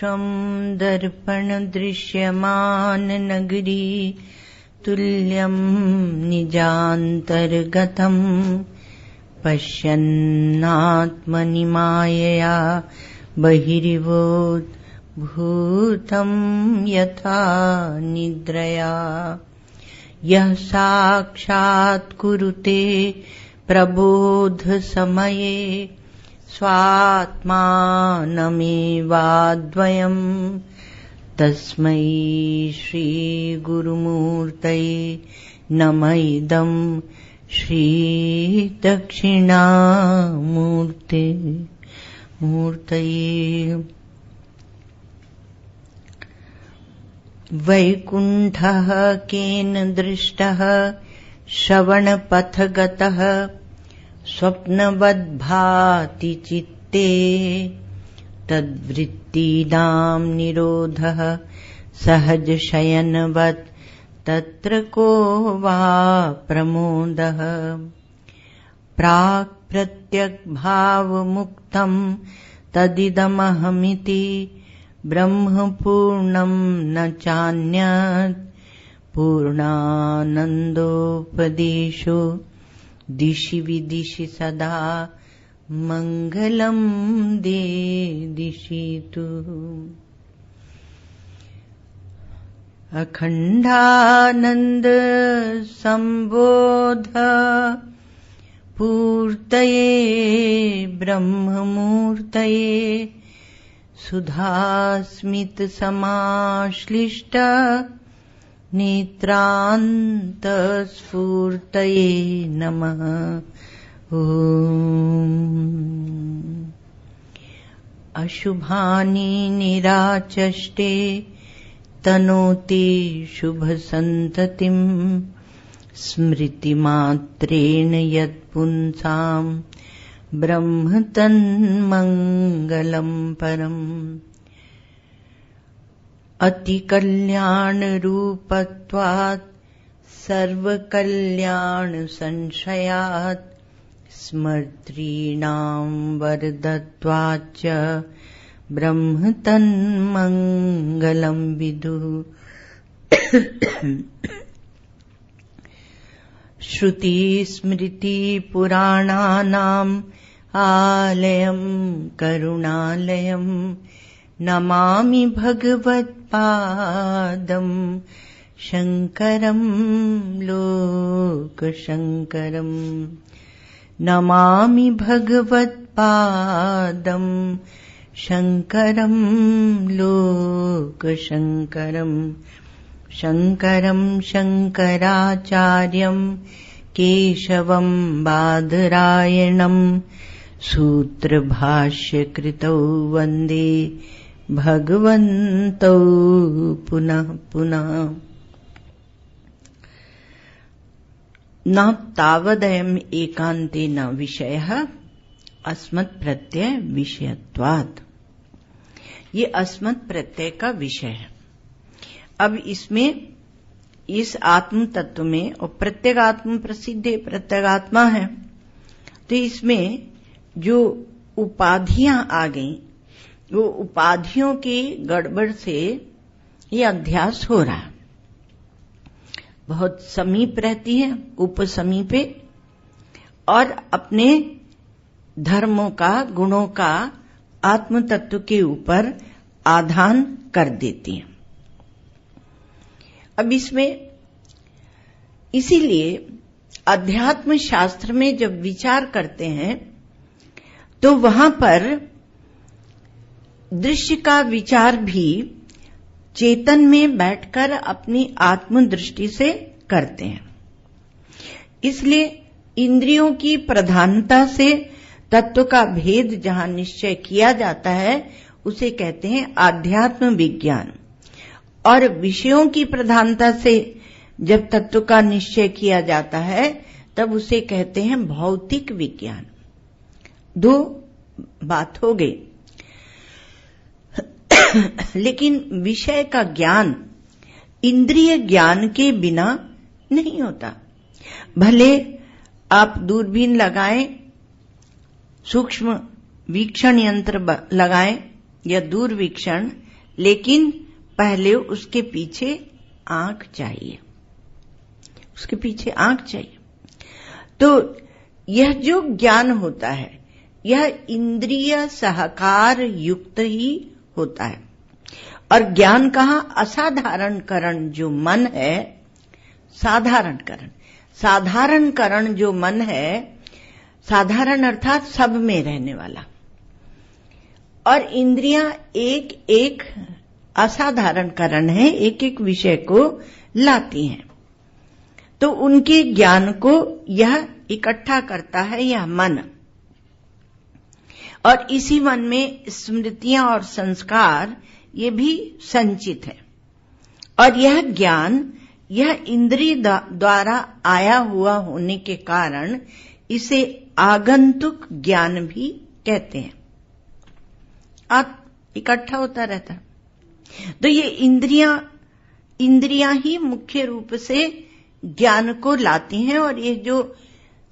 विश्वं दर्पणदृश्यमान नगरी तुल्यं निजान्तर्गतं पश्यन्नात्मनि मायया बहिर्भूतं यथा निद्रया यः साक्षात्कुरुते प्रबोधसमये स्वात्मानमेवाद्वयम् तस्मै श्रीगुरुमूर्तये नमः इदं श्रीदक्षिणामूर्तये। वैकुण्ठः केन दृष्टः श्रवणपथगतः स्वप्नवद्भाति चित्ते तद्वृत्तीनां निरोधः सहजशयनवत् तत्र को वा प्रमोदः प्राक् प्रत्यग्भावमुक्तं तदिदमहमिति ब्रह्मपूर्णं न चान्यत् पूर्णानन्दोपदेशो दिशि विदिशि सदा मङ्गलं देदिशितु। अखण्डानन्द सम्बोध पूर्तये ब्रह्ममूर्तये सुधास्मित समाश्लिष्ट नेत्रान्त स्फूर्तये नमः। अशुभानि निराचष्टे तनोति शुभसन्ततिं स्मृतिमात्रेण यत्पुंसां ब्रह्म तन्मङ्गलं परम्। अतिकल्याणरूपत्वात् सर्वकल्याणसंशयात् स्मर्तॄणां वरदत्वाच्च ब्रह्म तन्मङ्गलं विदुः। श्रुतिस्मृतिपुराणानाम् आलयं करुणालयं नमामि भगवत्पादं शङ्करं लोकशङ्करम्। नमामि भगवत्पादं शङ्करं लोकशङ्करम्। शङ्करं शङ्कराचार्यं केशवं बादरायणं सूत्रभाष्यकृतौ वन्दे भगवन्तौ पुनः पुनः। न तावदयम् एकान्तेन विषयः अस्मत्प्रत्यय विषयत्वात्। ये अस्मत् प्रत्यय का विषय है। अब इसमें इस आत्म तत्व में और प्रत्यगात्म प्रसिद्ध है, प्रत्यगात्मा है, तो इसमें जो उपाधियां आ गई वो उपाधियों की गड़बड़ से ये अध्यास हो रहा है। बहुत समीप रहती है, उपसमीपे, और अपने धर्मों का गुणों का आत्म तत्व के ऊपर आधान कर देती है। अब इसमें इसीलिए अध्यात्म शास्त्र में जब विचार करते हैं तो वहां पर दृश्य का विचार भी चेतन में बैठकर अपनी आत्म दृष्टि से करते हैं। इसलिए इंद्रियों की प्रधानता से तत्व का भेद जहां निश्चय किया जाता है उसे कहते हैं आध्यात्म विज्ञान, और विषयों की प्रधानता से जब तत्व का निश्चय किया जाता है तब उसे कहते हैं भौतिक विज्ञान। दो बात हो गई। लेकिन विषय का ज्ञान इंद्रिय ज्ञान के बिना नहीं होता। भले आप दूरबीन लगाएं, सूक्ष्म वीक्षण यंत्र लगाएं या दूरवीक्षण, लेकिन पहले उसके पीछे आंख चाहिए, उसके पीछे आंख चाहिए। तो यह जो ज्ञान होता है यह इंद्रिय सहकार युक्त ही होता है। और ज्ञान कहाँ? असाधारणकरण जो मन है, साधारणकरण जो मन है, साधारण अर्थात सब में रहने वाला, और इंद्रियां एक एक असाधारणकरण है, एक एक विषय को लाती हैं। तो उनके ज्ञान को यह इकट्ठा करता है यह मन, और इसी मन में स्मृतियां और संस्कार ये भी संचित है। और यह ज्ञान यह इंद्रिय द्वारा आया हुआ होने के कारण इसे आगंतुक ज्ञान भी कहते हैं। आप इकट्ठा होता रहता है। तो ये इंद्रियां ही मुख्य रूप से ज्ञान को लाती हैं, और ये जो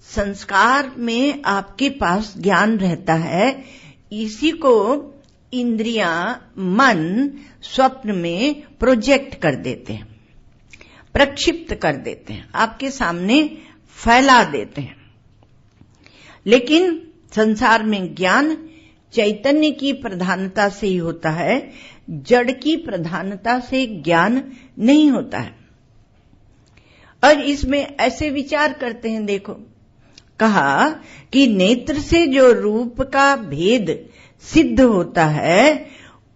संस्कार में आपके पास ज्ञान रहता है इसी को इंद्रियां, मन स्वप्न में प्रोजेक्ट कर देते हैं, प्रक्षिप्त कर देते हैं, आपके सामने फैला देते हैं। लेकिन संसार में ज्ञान चैतन्य की प्रधानता से ही होता है, जड़ की प्रधानता से ज्ञान नहीं होता है। और इसमें ऐसे विचार करते हैं, देखो कहा कि नेत्र से जो रूप का भेद सिद्ध होता है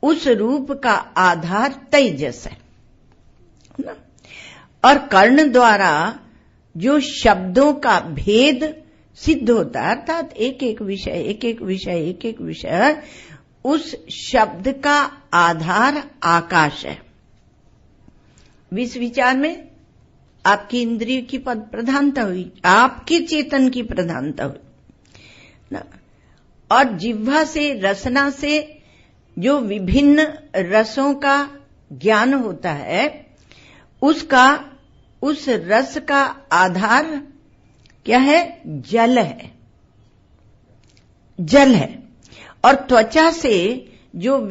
उस रूप का आधार तेजस है ना? और कर्ण द्वारा जो शब्दों का भेद सिद्ध होता है, अर्थात एक एक विषय, उस शब्द का आधार आकाश है। इस विचार में आपकी इंद्रिय की प्रधानता हुई, आपके चेतन की प्रधानता हुई ना? और जिह्वा से, रसना से जो विभिन्न रसों का ज्ञान होता है उस रस का आधार क्या है? जल है। और त्वचा से जो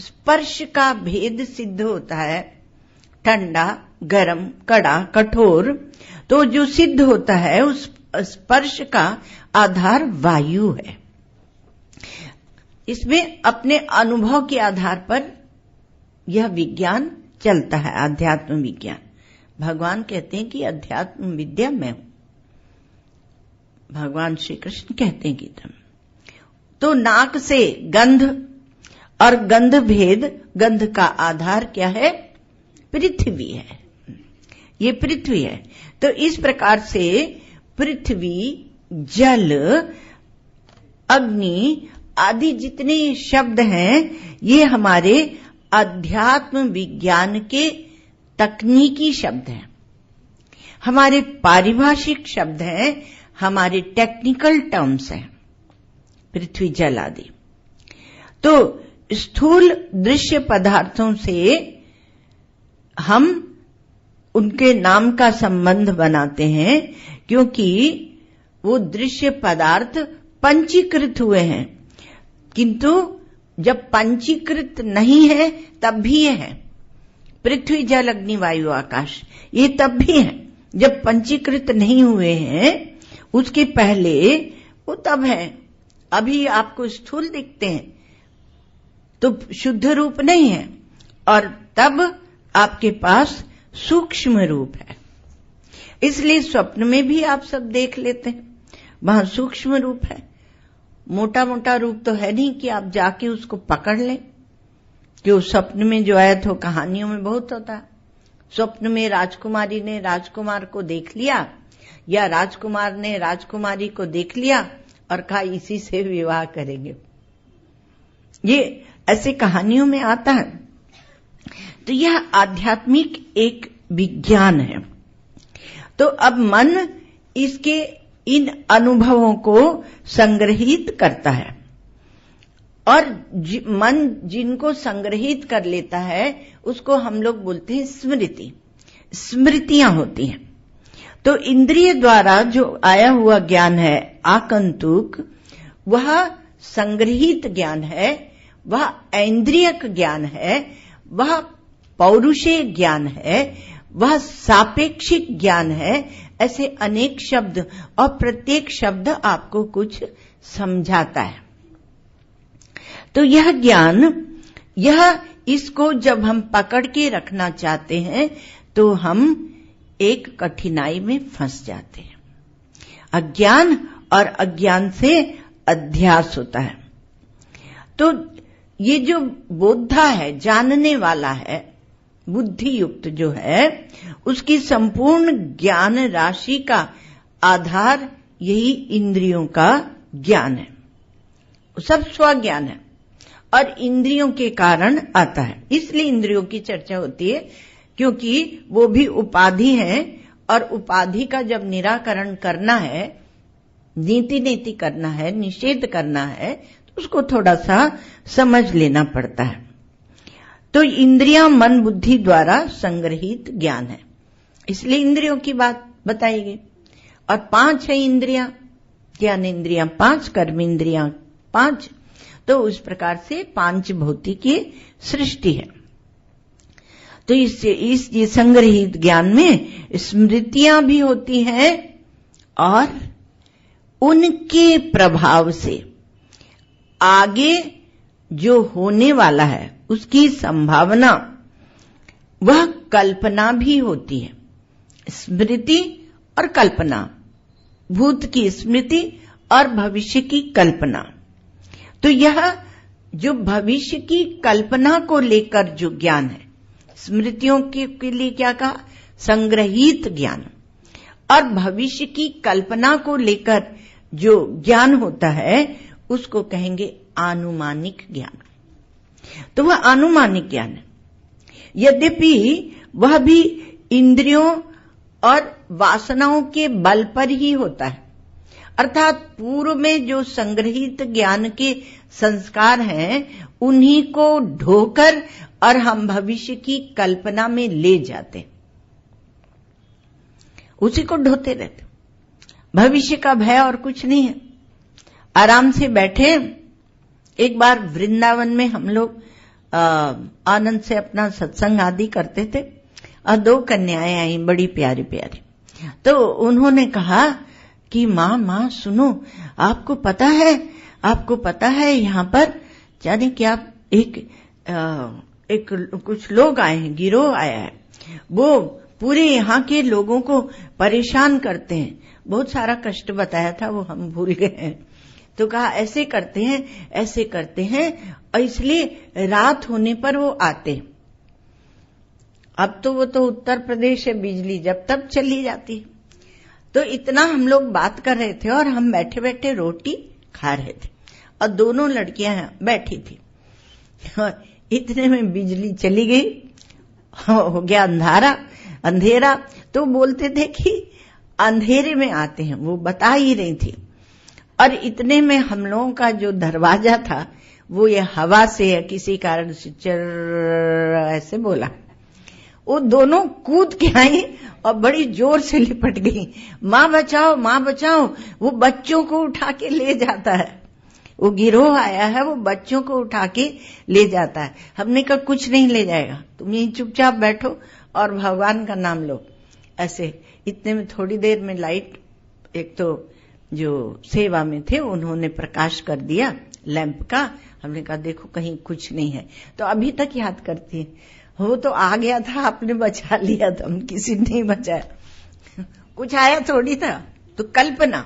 स्पर्श का भेद सिद्ध होता है, ठंडा, गरम, कड़ा, कठोर, तो जो सिद्ध होता है उस स्पर्श का आधार वायु है। इसमें अपने अनुभव के आधार पर यह विज्ञान चलता है, अध्यात्म विज्ञान। भगवान कहते हैं कि अध्यात्म विद्या मैं हूं, भगवान श्री कृष्ण कहते हैं गीता में। तो नाक से गंध और गंध भेद, गंध का आधार क्या है? पृथ्वी है, ये पृथ्वी है। तो इस प्रकार से पृथ्वी, जल, अग्नि आदि जितने शब्द हैं ये हमारे अध्यात्म विज्ञान के तकनीकी शब्द हैं, हमारे पारिभाषिक शब्द हैं, हमारे टेक्निकल टर्म्स हैं, पृथ्वी, जल आदि। तो स्थूल दृश्य पदार्थों से हम उनके नाम का संबंध बनाते हैं क्योंकि वो दृश्य पदार्थ पंचीकृत हुए हैं, किंतु जब पंचीकृत नहीं है तब भी ये है। पृथ्वी, जल, अग्नि, वायु, आकाश ये तब भी है। जब पंचीकृत नहीं हुए हैं उसके पहले वो तब है। अभी आपको स्थूल दिखते हैं तो शुद्ध रूप नहीं है, और तब आपके पास सूक्ष्म रूप है। इसलिए स्वप्न में भी आप सब देख लेते हैं, वहां सूक्ष्म रूप है। मोटा मोटा रूप तो है नहीं कि आप जाके उसको पकड़ लें, कि उस स्वप्न में जो आया तो कहानियों में बहुत होता है। स्वप्न में राजकुमारी ने राजकुमार को देख लिया या राजकुमार ने राजकुमारी को देख लिया और कहा इसी से विवाह करेंगे, ये ऐसे कहानियों में आता है। तो यह आध्यात्मिक एक विज्ञान है। तो अब मन इसके इन अनुभवों को संग्रहित करता है, और मन जिनको संग्रहित कर लेता है उसको हम लोग बोलते हैं स्मृति। स्मृतियां होती हैं। तो इंद्रिय द्वारा जो आया हुआ ज्ञान है आकंतुक, वह संग्रहित ज्ञान है, वह ऐन्द्रियक ज्ञान है, वह पौरुषेय ज्ञान है, वह सापेक्षिक ज्ञान है। ऐसे अनेक शब्द और प्रत्येक शब्द आपको कुछ समझाता है। तो यह ज्ञान, इसको जब हम पकड़ के रखना चाहते हैं तो हम एक कठिनाई में फंस जाते हैं। अज्ञान और अज्ञान से अध्यास होता है। तो ये जो बोधा है, जानने वाला है, बुद्धि युक्त जो है, उसकी संपूर्ण ज्ञान राशि का आधार यही इंद्रियों का ज्ञान है। सब स्वज्ञान है और इंद्रियों के कारण आता है। इसलिए इंद्रियों की चर्चा होती है, क्योंकि वो भी उपाधि है और उपाधि का जब निराकरण करना है, नीति करना है, निषेध करना है, तो उसको थोड़ा सा समझ लेना पड़ता है। तो इंद्रियां मन बुद्धि द्वारा संग्रहित ज्ञान है, इसलिए इंद्रियों की बात बताई गई। और 5 है इंद्रियां, ज्ञान इंद्रियां 5, कर्म इंद्रियां 5। तो उस प्रकार से 5 भौतिकी सृष्टि है। तो इस संग्रहित ज्ञान में स्मृतियां भी होती हैं और उनके प्रभाव से आगे जो होने वाला है उसकी संभावना, वह कल्पना भी होती है। स्मृति और कल्पना, भूत की स्मृति और भविष्य की कल्पना। तो यह जो भविष्य की कल्पना को लेकर जो ज्ञान है, स्मृतियों के लिए क्या कहा, संग्रहित ज्ञान, और भविष्य की कल्पना को लेकर जो ज्ञान होता है उसको कहेंगे आनुमानिक ज्ञान। तो वह आनुमानिक ज्ञान है, यद्यपि वह भी इंद्रियों और वासनाओं के बल पर ही होता है। अर्थात पूर्व में जो संग्रहित ज्ञान के संस्कार हैं उन्हीं को ढोकर और हम भविष्य की कल्पना में ले जाते, उसी को ढोते रहते। भविष्य का भय और कुछ नहीं है। आराम से बैठे। एक बार वृंदावन में हम लोग आनंद से अपना सत्संग आदि करते थे और 2 कन्याएं आई, बड़ी प्यारी प्यारी। तो उन्होंने कहा कि माँ सुनो, आपको पता है यहाँ पर जाने क्या एक कुछ लोग आए हैं, गिरोह आया है, वो पूरे यहाँ के लोगों को परेशान करते हैं। बहुत सारा कष्ट बताया था, वो हम भूल गए हैं। तो कहा ऐसे करते हैं और इसलिए रात होने पर वो आते। अब तो वो तो उत्तर प्रदेश है, बिजली जब तब चली जाती। तो इतना हम लोग बात कर रहे थे और हम बैठे बैठे रोटी खा रहे थे और दोनों लड़कियां बैठी थी। इतने में बिजली चली गई, हो गया अंधेरा। तो बोलते थे कि अंधेरे में आते हैं, वो बता ही रही थी। और इतने में हम लोगों का जो दरवाजा था वो ये हवा से या किसी कारण से चर ऐसे बोला। वो दोनों कूद के आई और बड़ी जोर से लिपट गई, माँ बचाओ। वो बच्चों को उठा के ले जाता है, वो गिरोह आया है, वो बच्चों को उठा के ले जाता है। हमने कहा कुछ नहीं ले जाएगा, तुम यहीं चुपचाप बैठो और भगवान का नाम लो। ऐसे इतने में थोड़ी देर में लाइट, एक तो जो सेवा में थे उन्होंने प्रकाश कर दिया लैंप का। हमने कहा देखो कहीं कुछ नहीं है। तो अभी तक याद करती है, वो तो आ गया था, आपने बचा लिया था, हम किसी ने नहीं बचाया, कुछ आया थोड़ी था। तो कल्पना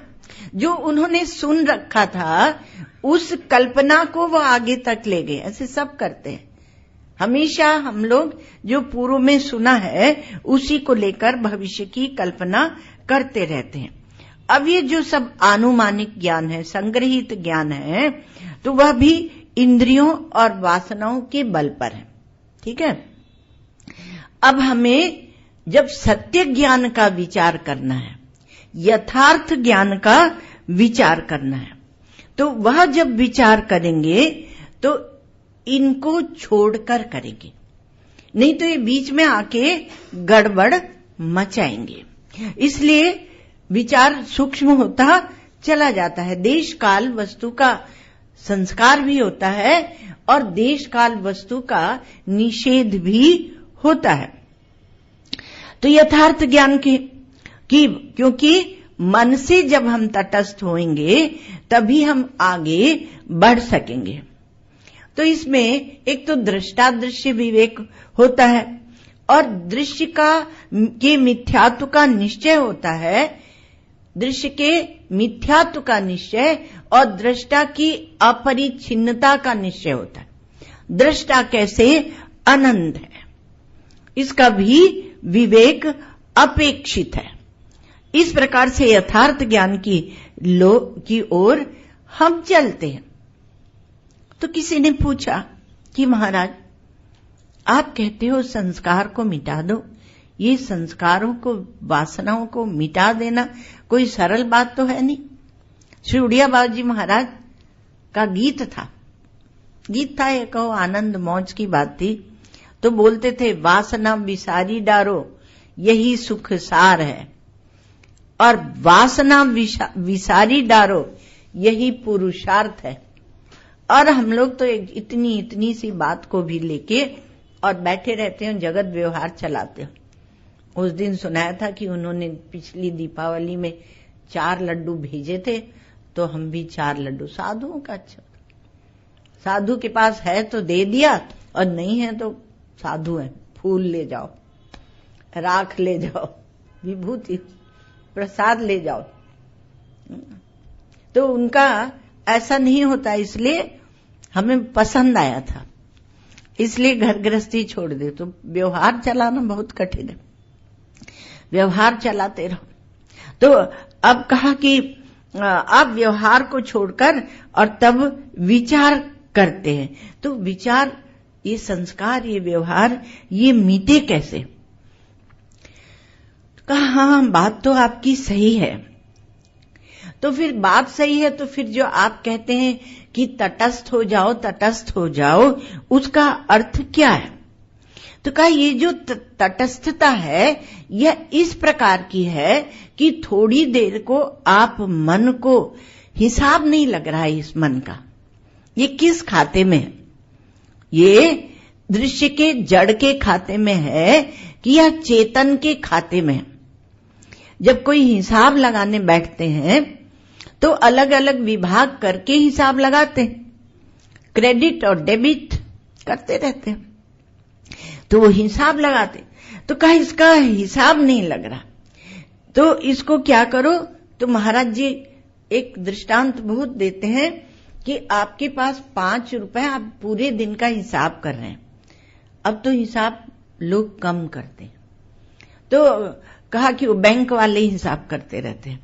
जो उन्होंने सुन रखा था, उस कल्पना को वो आगे तक ले गए। ऐसे सब करते हैं, हमेशा हम लोग जो पूर्व में सुना है उसी को लेकर भविष्य की कल्पना करते रहते हैं। अब ये जो सब आनुमानिक ज्ञान है, संग्रहित ज्ञान है, तो वह भी इंद्रियों और वासनाओं के बल पर है। ठीक है। अब हमें जब सत्य ज्ञान का विचार करना है, यथार्थ ज्ञान का विचार करना है, तो वह जब विचार करेंगे तो इनको छोड़कर करेंगे, नहीं तो ये बीच में आके गड़बड़ मचाएंगे। इसलिए विचार सूक्ष्म होता चला जाता है। देश काल वस्तु का संस्कार भी होता है और देश काल वस्तु का निषेध भी होता है। तो यथार्थ ज्ञान की क्योंकि मन से जब हम तटस्थ होंगे तभी हम आगे बढ़ सकेंगे। तो इसमें एक तो दृष्टादृश्य विवेक होता है और दृश्य के मिथ्यात्व का निश्चय होता है, दृश्य के मिथ्यात्व का निश्चय और दृष्टा की अपरिच्छिन्नता का निश्चय होता है। दृष्टा कैसे अनंत है, इसका भी विवेक अपेक्षित है। इस प्रकार से यथार्थ ज्ञान की ओर हम चलते हैं। तो किसी ने पूछा कि महाराज आप कहते हो संस्कार को मिटा दो, ये संस्कारों को, वासनाओं को मिटा देना कोई सरल बात तो है नहीं। श्री उड़िया बाबूजी महाराज का गीत था ये कहो आनंद मौज की बात थी। तो बोलते थे वासना विसारी डारो यही सुख सार है, और वासना विसारी डारो यही पुरुषार्थ है। और हम लोग तो इतनी सी बात को भी लेके और बैठे रहते हैं, जगत व्यवहार चलाते हैं। उस दिन सुनाया था कि उन्होंने पिछली दीपावली में 4 लड्डू भेजे थे, तो हम भी 4 लड्डू साधुओं का, अच्छा साधु के पास है तो दे दिया, और नहीं है तो साधु है, फूल ले जाओ, राख ले जाओ, विभूति प्रसाद ले जाओ। तो उनका ऐसा नहीं होता, इसलिए हमें पसंद आया था, इसलिए घर गृहस्थी छोड़ दे। तो व्यवहार चलाना बहुत कठिन है, व्यवहार चलाते रहो। तो अब कहा कि आप व्यवहार को छोड़कर और तब विचार करते हैं। तो विचार, ये संस्कार, ये व्यवहार, ये मिटे कैसे? कहा हाँ बात तो आपकी सही है। तो फिर बात सही है, तो फिर जो आप कहते हैं कि तटस्थ हो जाओ, तटस्थ हो जाओ, उसका अर्थ क्या है? तो कहा ये जो तटस्थता है यह इस प्रकार की है कि थोड़ी देर को आप मन को, हिसाब नहीं लग रहा है इस मन का, ये किस खाते में है, ये दृश्य के जड़ के खाते में है कि या चेतन के खाते में है। जब कोई हिसाब लगाने बैठते हैं तो अलग अलग विभाग करके हिसाब लगाते हैं, क्रेडिट और डेबिट करते रहते हैं, तो वो हिसाब लगाते। तो कहा इसका हिसाब नहीं लग रहा, तो इसको क्या करो? तो महाराज जी एक दृष्टांत बहुत देते हैं कि आपके पास 5 रुपए, आप पूरे दिन का हिसाब कर रहे हैं। अब तो हिसाब लोग कम करते हैं, तो कहा कि वो बैंक वाले हिसाब करते रहते हैं।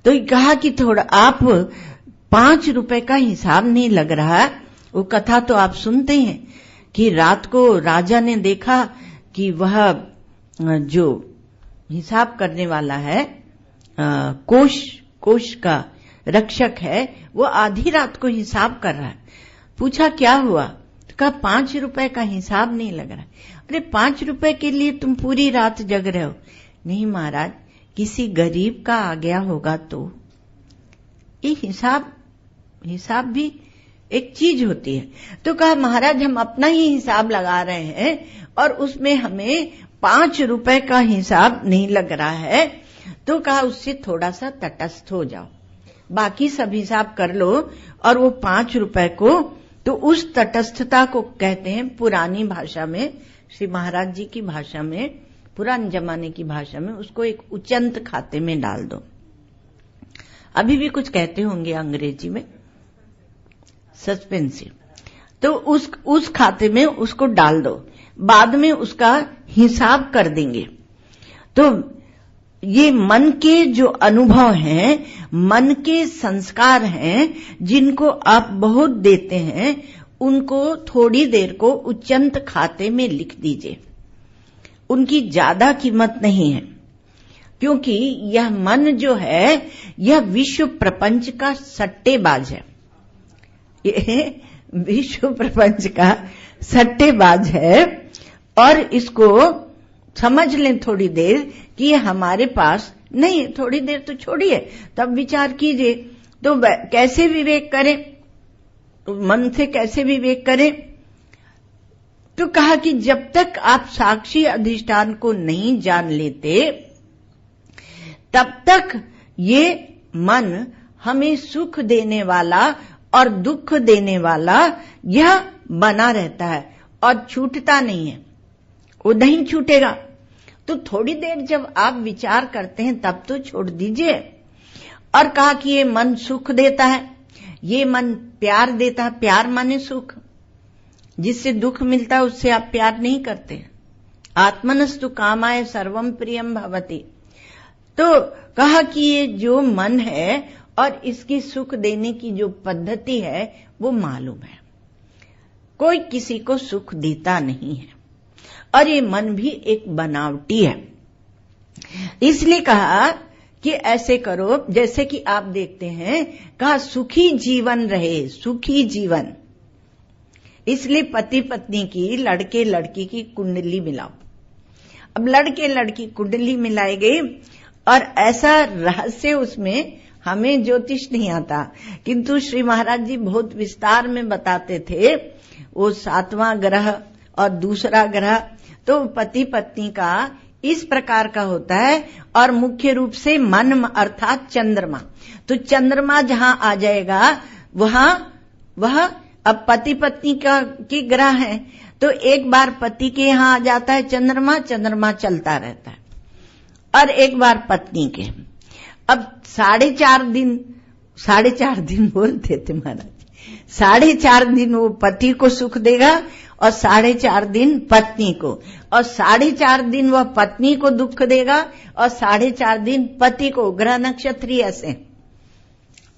तो कहा कि थोड़ा आप 5 रुपए का हिसाब नहीं लग रहा। वो कथा तो आप सुनते हैं कि रात को राजा ने देखा कि वह जो हिसाब करने वाला है, कोष का रक्षक है, वो आधी रात को हिसाब कर रहा है। पूछा क्या हुआ? तो कहा 5 रुपए का हिसाब नहीं लग रहा। अरे 5 रुपए के लिए तुम पूरी रात जग रहे हो? नहीं महाराज, किसी गरीब का आ गया होगा तो। ये हिसाब भी एक चीज होती है। तो कहा महाराज हम अपना ही हिसाब लगा रहे हैं और उसमें हमें 5 रुपए का हिसाब नहीं लग रहा है। तो कहा उससे थोड़ा सा तटस्थ हो जाओ, बाकी सब हिसाब कर लो और वो 5 रुपए को, तो उस तटस्थता को कहते हैं पुरानी भाषा में, श्री महाराज जी की भाषा में, पुराने जमाने की भाषा में, उसको एक उचंत खाते में डाल दो। अभी भी कुछ कहते होंगे अंग्रेजी में, सस्पेंसिव। तो उस खाते में उसको डाल दो, बाद में उसका हिसाब कर देंगे। तो ये मन के जो अनुभव हैं, मन के संस्कार हैं, जिनको आप बहुत देते हैं, उनको थोड़ी देर को उच्चंत खाते में लिख दीजिए। उनकी ज्यादा कीमत नहीं है, क्योंकि यह मन जो है यह विश्व प्रपंच का सट्टेबाज है। ये विश्व प्रपंच का सट्टेबाज है, और इसको समझ लें थोड़ी देर कि ये हमारे पास नहीं है। थोड़ी देर तो छोड़िए, तब विचार कीजिए। तो कैसे विवेक करें? तो मन से कैसे विवेक करें? तो कहा कि जब तक आप साक्षी अधिष्ठान को नहीं जान लेते तब तक ये मन हमें सुख देने वाला और दुख देने वाला यह बना रहता है और छूटता नहीं है, वो नहीं छूटेगा। तो थोड़ी देर जब आप विचार करते हैं तब तो छोड़ दीजिए। और कहा कि ये मन सुख देता है, ये मन प्यार देता है, प्यार माने सुख, जिससे दुख मिलता है उससे आप प्यार नहीं करते। आत्मनस्तु कामाय सर्वम प्रियम भवति। तो कहा कि ये जो मन है और इसकी सुख देने की जो पद्धति है वो मालूम है, कोई किसी को सुख देता नहीं है और ये मन भी एक बनावटी है। इसलिए कहा कि ऐसे करो जैसे कि आप देखते हैं, कहा सुखी जीवन रहे, सुखी जीवन। इसलिए पति पत्नी की, लड़के लड़की की कुंडली मिलाओ। अब लड़के लड़की कुंडली मिलाई गई और ऐसा रहस्य, उसमें हमें ज्योतिष नहीं आता किंतु श्री महाराज जी बहुत विस्तार में बताते थे। वो 7वां ग्रह और दूसरा ग्रह तो पति पत्नी का इस प्रकार का होता है और मुख्य रूप से मन अर्थात चंद्रमा। तो चंद्रमा जहां आ जाएगा वह अब पति पत्नी का की ग्रह है, तो एक बार पति के यहां आ जाता है चंद्रमा, चंद्रमा चलता रहता है, और एक बार पत्नी के। अब 4.5 दिन बोलते थे महाराज, 4.5 दिन वो पति को सुख देगा और 4.5 दिन पत्नी को, और 4.5 दिन वह पत्नी को दुख देगा और 4.5 दिन पति को। ग्रह नक्षत्र ऐसे,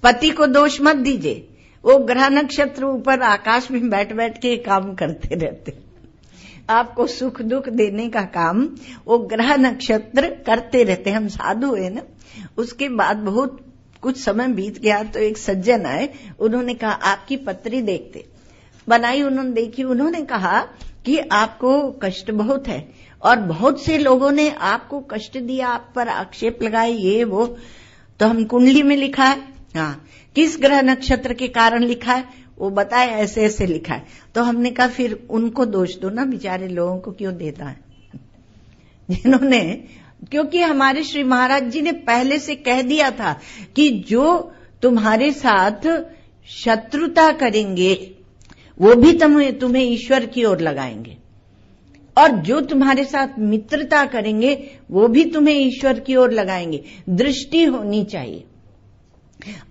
पति को दोष मत दीजिए, वो ग्रह नक्षत्र ऊपर आकाश में बैठ बैठ के काम करते रहते, आपको सुख दुख देने का काम वो ग्रह नक्षत्र करते रहते। हम साधु है ना, उसके बाद बहुत कुछ समय बीत गया तो एक सज्जन आए, उन्होंने कहा आपकी पत्री देखते बनाई, उन्होंने देखी, उन्होंने कहा कि आपको कष्ट बहुत है और बहुत से लोगों ने आपको कष्ट दिया, आप पर आक्षेप लगाए, ये वो। तो हम कुंडली में लिखा है, हाँ किस ग्रह नक्षत्र के कारण लिखा है वो बताए, ऐसे ऐसे लिखा है। तो हमने कहा फिर उनको दोष दो ना, बेचारे लोगों को क्यों देता है जिन्होंने, क्योंकि हमारे श्री महाराज जी ने पहले से कह दिया था कि जो तुम्हारे साथ शत्रुता करेंगे वो भी तुम्हें ईश्वर की ओर लगाएंगे, और जो तुम्हारे साथ मित्रता करेंगे वो भी तुम्हें ईश्वर की ओर लगाएंगे। दृष्टि होनी चाहिए,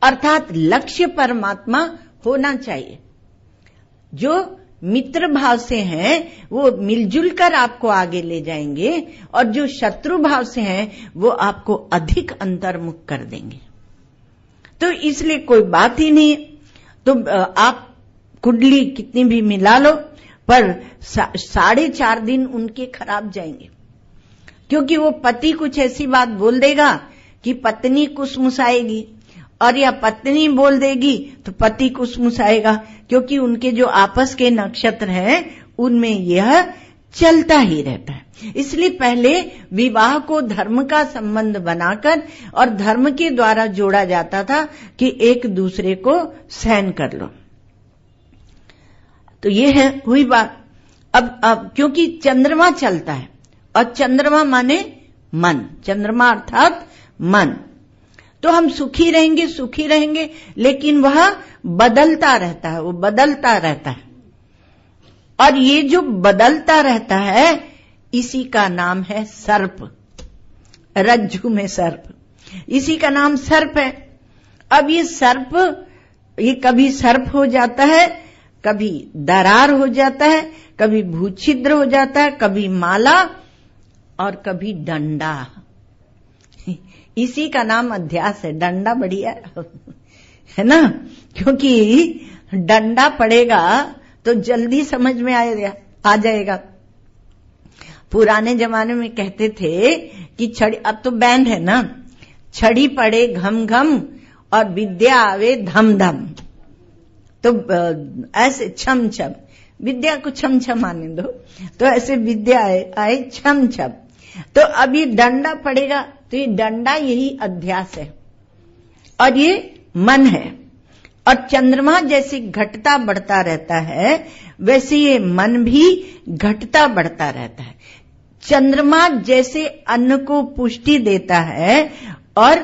अर्थात लक्ष्य परमात्मा होना चाहिए। जो मित्र भाव से हैं वो मिलजुल कर आपको आगे ले जाएंगे, और जो शत्रु भाव से हैं वो आपको अधिक अंतर्मुख कर देंगे। तो इसलिए कोई बात ही नहीं है। तो आप कुंडली कितनी भी मिला लो, पर 4.5 दिन उनके खराब जाएंगे, क्योंकि वो पति कुछ ऐसी बात बोल देगा कि पत्नी कुसमुसाएगी, और या पत्नी बोल देगी तो पति कुसमुसाएगा, क्योंकि उनके जो आपस के नक्षत्र हैं उनमें यह चलता ही रहता है। इसलिए पहले विवाह को धर्म का संबंध बनाकर और धर्म के द्वारा जोड़ा जाता था कि एक दूसरे को सहन कर लो। तो ये है हुई बात। अब क्योंकि चंद्रमा चलता है, और चंद्रमा माने मन, चंद्रमा अर्थात मन, तो हम सुखी रहेंगे, लेकिन वह बदलता रहता है, वो बदलता रहता है। और ये जो बदलता रहता है इसी का नाम है सर्प, रज्जु में सर्प, इसी का नाम सर्प है। अब ये सर्प, ये कभी सर्प हो जाता है, कभी दरार हो जाता है, कभी भूछिद्र हो जाता है, कभी माला और कभी डंडा। इसी का नाम अध्यास है। डंडा बढ़िया है ना, क्योंकि डंडा पड़ेगा तो जल्दी समझ में आ जाएगा। पुराने जमाने में कहते थे कि छड़ी, अब तो बैंड है ना, छड़ी पड़े घम घम और विद्या आवे धम धम। तो ऐसे छम छम, विद्या को छम छम आने दो, तो ऐसे विद्या आए छम छम। तो अब ये डंडा पड़ेगा, तो ये डंडा यही अध्यास है और ये मन है। और चंद्रमा जैसे घटता बढ़ता रहता है, वैसे ये मन भी घटता बढ़ता रहता है। चंद्रमा जैसे अन्न को पुष्टि देता है, और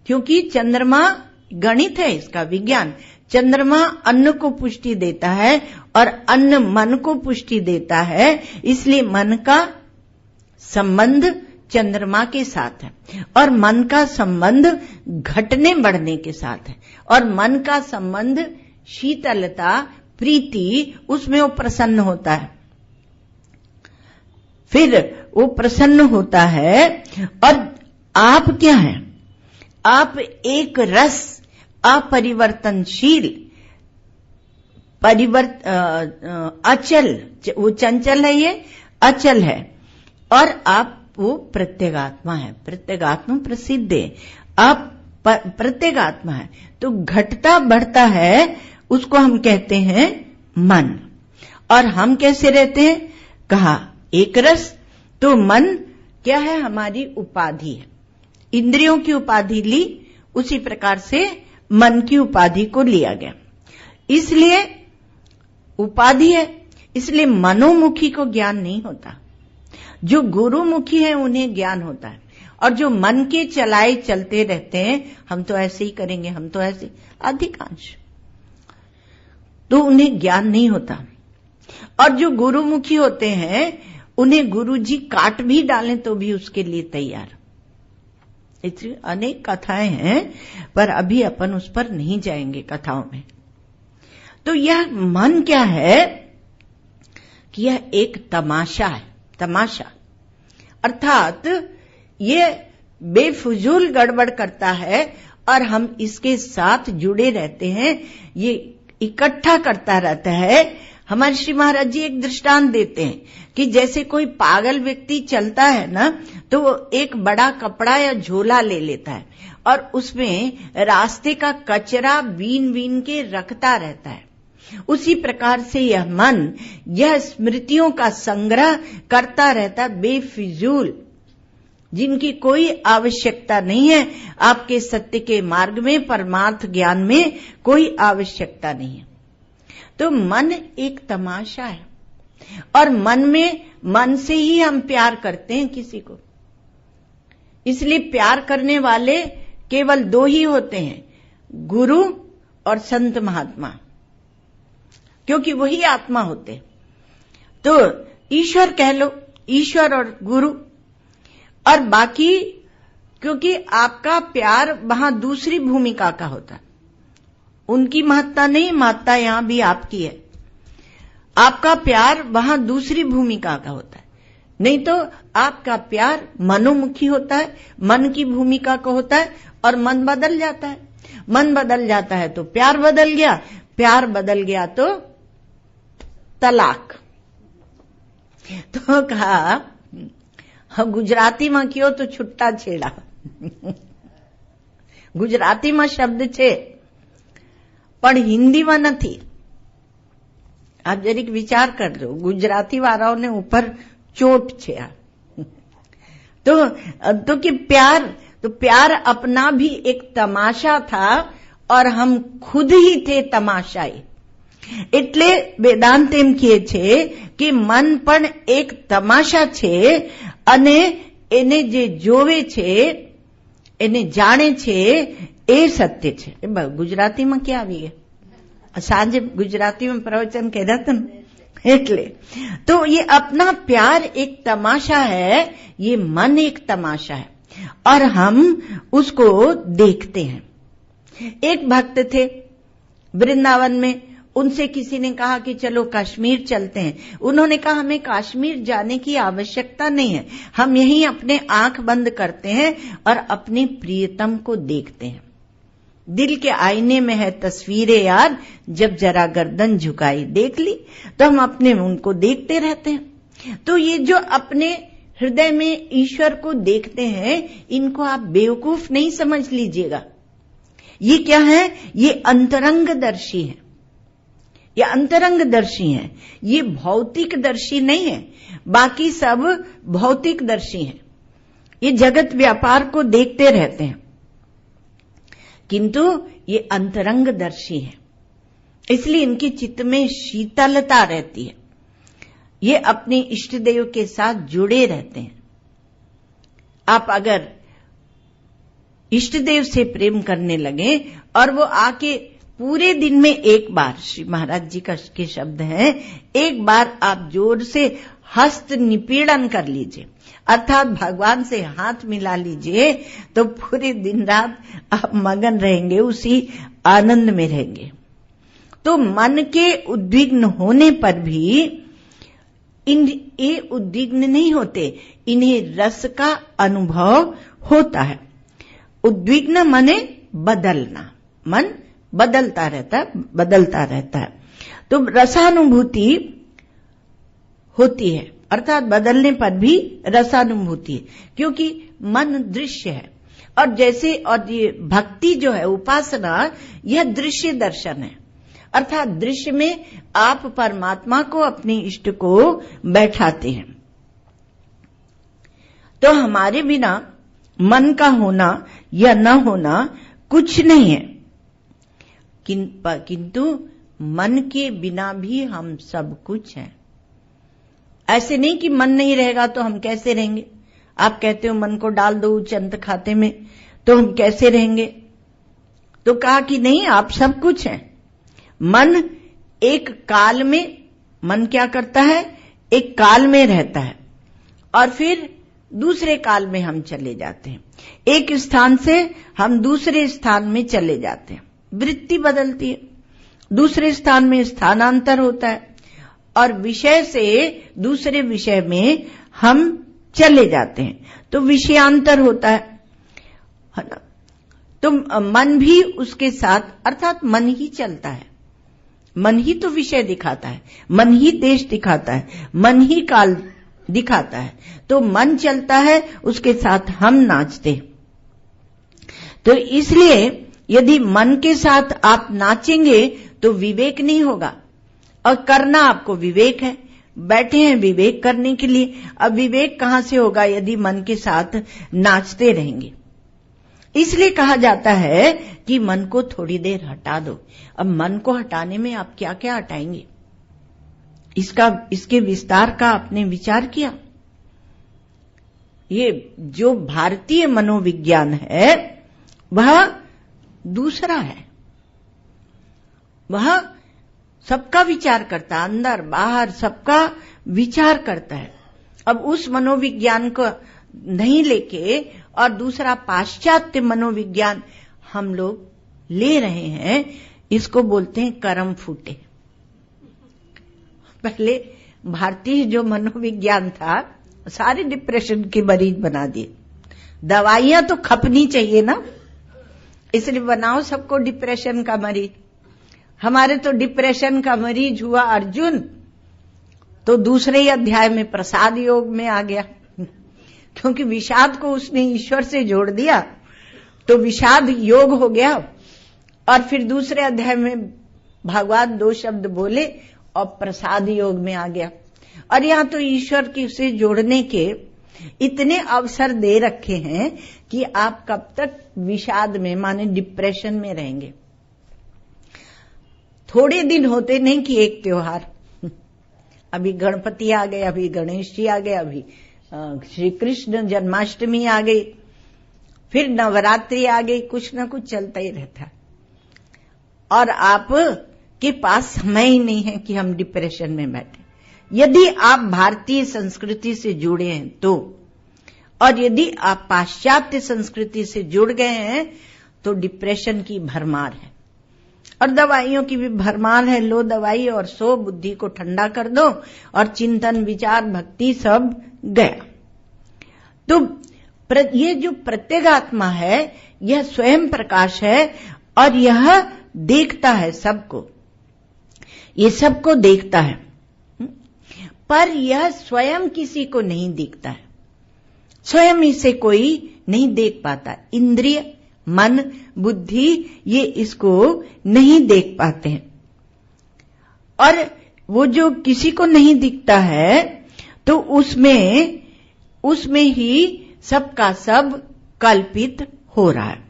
क्योंकि चंद्रमा गणित है, इसका विज्ञान, चंद्रमा अन्न को पुष्टि देता है और अन्न मन को पुष्टि देता है, इसलिए मन का संबंध चंद्रमा के साथ है और मन का संबंध घटने बढ़ने के साथ है, और मन का संबंध शीतलता, प्रीति, उसमें वो प्रसन्न होता है। फिर वो प्रसन्न होता है, और आप क्या है? आप एक रस, अपरिवर्तनशील, अचल, वो चंचल है, ये अचल है, और आप वो प्रत्यगात्मा है। प्रत्यगात्मा प्रसिद्ध है, आप प्रत्यगात्मा है। तो घटता बढ़ता है, उसको हम कहते हैं मन। और हम कैसे रहते हैं? कहा एक रस। तो मन क्या है? हमारी उपाधि है। इंद्रियों की उपाधि ली, उसी प्रकार से मन की उपाधि को लिया गया, इसलिए उपाधि है, इसलिए मनोमुखी को ज्ञान नहीं होता। जो गुरुमुखी है उन्हें ज्ञान होता है, और जो मन के चलाए चलते रहते हैं, हम तो ऐसे ही करेंगे, हम तो ऐसे, अधिकांश तो उन्हें ज्ञान नहीं होता। और जो गुरुमुखी होते हैं, उन्हें गुरुजी काट भी डालें तो भी उसके लिए तैयार। इसलिए अनेक कथाएं हैं, पर अभी अपन उस पर नहीं जाएंगे कथाओं में। तो यह मन क्या है कि यह एक तमाशा है। तमाशा अर्थात ये बेफुजूल गड़बड़ करता है, और हम इसके साथ जुड़े रहते हैं, ये इकट्ठा करता रहता है। हमारे श्री महाराज जी एक दृष्टांत देते हैं कि जैसे कोई पागल व्यक्ति चलता है ना, तो वो एक बड़ा कपड़ा या झोला ले लेता है और उसमें रास्ते का कचरा बीन बीन के रखता रहता है। उसी प्रकार से यह मन, यह स्मृतियों का संग्रह करता रहता है, बेफिजूल, जिनकी कोई आवश्यकता नहीं है। आपके सत्य के मार्ग में, परमार्थ ज्ञान में कोई आवश्यकता नहीं है। तो मन एक तमाशा है, और मन से ही हम प्यार करते हैं किसी को। इसलिए प्यार करने वाले केवल दो ही होते हैं, गुरु और संत महात्मा, क्योंकि वही आत्मा होते। तो ईश्वर कह लो, ईश्वर और गुरु, और बाकी क्योंकि आपका प्यार वहां दूसरी भूमिका का होता है, उनकी महत्ता नहीं, महत्ता यहां भी आपकी है। आपका प्यार वहां दूसरी भूमिका का होता है, नहीं तो आपका प्यार मनोमुखी होता है, मन की भूमिका का होता है, और मन बदल जाता है। मन बदल जाता है तो प्यार बदल गया, प्यार बदल गया तो तलाक। तो कहा गुजराती में क्यों तो छुट्टा छेड़ा। गुजराती में शब्द छे पण हिंदी में नहीं। आप जरीक विचार करजो, गुजराती वालों ने ऊपर चोट छे। तो कि प्यार अपना भी एक तमाशा था, और हम खुद ही थे तमाशाई। એટલે વેદાંત એમ કહે છે કે મન પણ એક તમાશા છે, અને એને જે જોવે છે, એને જાણે છે, એ સત્ય છે। ગુજરાતીમાં ક્યાં આવી ગયા? સાંજે ગુજરાતીમાં પ્રવચન કર્યા હતા ને, એટલે तो ये अपना प्यार एक तमाशा है, ये मन एक तमाशा है, और हम उसको देखते हैं। एक भक्त थे वृंदावन में, उनसे किसी ने कहा कि चलो कश्मीर चलते हैं। उन्होंने कहा हमें कश्मीर जाने की आवश्यकता नहीं है, हम यहीं अपने आंख बंद करते हैं और अपने प्रियतम को देखते हैं। दिल के आईने में है तस्वीरें यार, जब जरा गर्दन झुकाई देख ली, तो हम अपने उनको देखते रहते हैं। तो ये जो अपने हृदय में ईश्वर को देखते हैं, इनको आप बेवकूफ नहीं समझ लीजिएगा। ये क्या है? ये अंतरंगदर्शी है, ये अंतरंगदर्शी है, ये भौतिकदर्शी नहीं है। बाकी सब भौतिकदर्शी हैं, ये जगत व्यापार को देखते रहते हैं। किंतु ये अंतरंगदर्शी है, इसलिए इनके चित्त में शीतलता रहती है। ये अपने इष्ट देव के साथ जुड़े रहते हैं। आप अगर इष्ट देव से प्रेम करने लगे और वो आके पूरे दिन में एक बार, श्री महाराज जी के शब्द हैं, एक बार आप जोर से हस्त निपीड़न कर लीजिए, अर्थात भगवान से हाथ मिला लीजिए, तो पूरे दिन रात आप मगन रहेंगे, उसी आनंद में रहेंगे। तो मन के उद्विग्न होने पर भी ये उद्विग्न नहीं होते, इन्हें रस का अनुभव होता है। उद्विग्न माने बदलना, मन बदलता रहता है। तो रसानुभूति होती है, अर्थात बदलने पर भी रसानुभूति है, क्योंकि मन दृश्य है। और जैसे और ये भक्ति जो है, उपासना, यह दृश्य दर्शन है, अर्थात दृश्य में आप परमात्मा को, अपने इष्ट को बैठाते हैं। तो हमारे बिना मन का होना या न होना कुछ नहीं है, किंतु मन के बिना भी हम सब कुछ हैं। ऐसे नहीं कि मन नहीं रहेगा तो हम कैसे रहेंगे। आप कहते हो मन को डाल दो चंद खाते में तो हम कैसे रहेंगे, तो कहा कि नहीं, आप सब कुछ हैं। मन एक काल में, मन क्या करता है, एक काल में रहता है और फिर दूसरे काल में हम चले जाते हैं, एक स्थान से हम दूसरे स्थान में चले जाते हैं, वृत्ति बदलती है, दूसरे स्थान में स्थानांतर होता है और विषय से दूसरे विषय में हम चले जाते हैं, तो विषयांतर होता है ना। तो मन भी उसके साथ, अर्थात मन ही चलता है, मन ही तो विषय दिखाता है, मन ही देश दिखाता है, मन ही काल दिखाता है। तो मन चलता है, उसके साथ हम नाचते। तो इसलिए यदि मन के साथ आप नाचेंगे तो विवेक नहीं होगा, और करना आपको विवेक है, बैठे हैं विवेक करने के लिए। अब विवेक कहां से होगा यदि मन के साथ नाचते रहेंगे। इसलिए कहा जाता है कि मन को थोड़ी देर हटा दो। अब मन को हटाने में आप क्या क्या हटाएंगे, इसके विस्तार का आपने विचार किया। ये जो भारतीय मनोविज्ञान है वह दूसरा है, वह सबका विचार करता है, अंदर बाहर सबका विचार करता है। अब उस मनोविज्ञान को नहीं लेके और दूसरा पाश्चात्य मनोविज्ञान हम लोग ले रहे हैं, इसको बोलते हैं कर्म फूटे। पहले भारतीय जो मनोविज्ञान था सारे डिप्रेशन के मरीज बना दिए। दवाइयां तो खपनी चाहिए ना, इसलिए बनाओ सबको डिप्रेशन का मरीज। हमारे तो डिप्रेशन का मरीज हुआ अर्जुन, तो दूसरे ही अध्याय में प्रसाद योग में आ गया, क्योंकि विषाद को उसने ईश्वर से जोड़ दिया तो विषाद योग हो गया। और फिर दूसरे अध्याय में भगवान 2 शब्द बोले और प्रसाद योग में आ गया। और यहां तो ईश्वर की से जोड़ने के इतने अवसर दे रखे हैं कि आप कब तक विषाद में, माने डिप्रेशन में रहेंगे। थोड़े दिन होते नहीं कि एक त्योहार, अभी गणपति आ गए, अभी गणेश जी आ गए, अभी श्री कृष्ण जन्माष्टमी आ गई, फिर नवरात्रि आ गई, कुछ ना कुछ चलता ही रहता है। और आप के पास समय ही नहीं है कि हम डिप्रेशन में बैठे। यदि आप भारतीय संस्कृति से जुड़े हैं तो, और यदि आप पाश्चात्य संस्कृति से जुड़ गए हैं तो डिप्रेशन की भरमार है और दवाइयों की भी भरमार है। लो दवाई और सो, बुद्धि को ठंडा कर दो और चिंतन विचार भक्ति सब गया। तो ये जो प्रत्यगात्मा है यह स्वयं प्रकाश है और यह देखता है सबको, ये सबको देखता है, पर यह स्वयं किसी को नहीं दिखता है, स्वयं इसे कोई नहीं देख पाता। इंद्रिय, मन, बुद्धि ये इसको नहीं देख पाते हैं। और वो जो किसी को नहीं दिखता है तो उसमें ही सबका सब कल्पित हो रहा है।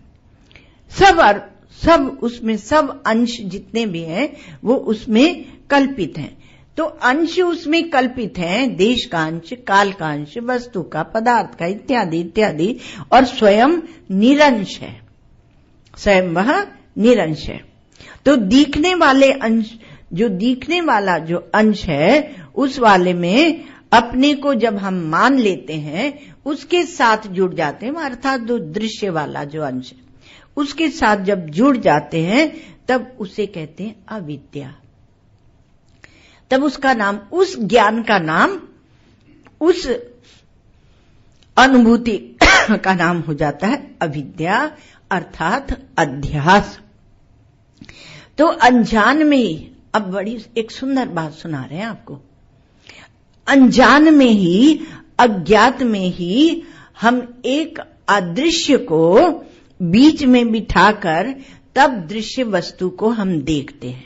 सब उसमें सब अंश जितने भी हैं वो उसमें कल्पित हैं। तो अंश उसमें कल्पित हैं, देश का अंश, काल का अंश, वस्तु का, पदार्थ का, इत्यादि इत्यादि, और स्वयं निरंश है, स्वयं वह निरंश है। तो दिखने वाले अंश, जो दिखने वाला जो अंश है, उस वाले में अपने को जब हम मान लेते हैं, उसके साथ जुड़ जाते हैं, अर्थात जो दृश्य वाला जो अंश है उसके साथ जब जुड़ जाते हैं तब उसे कहते हैं अविद्या। तब उसका नाम, उस ज्ञान का नाम, उस अनुभूति का नाम हो जाता है अविद्या, अर्थात अध्यास। तो अनजान में ही, अब बड़ी एक सुंदर बात सुना रहे हैं आपको, अनजान में ही, अज्ञात में ही हम एक अदृश्य को बीच में बिठाकर तब दृश्य वस्तु को हम देखते हैं।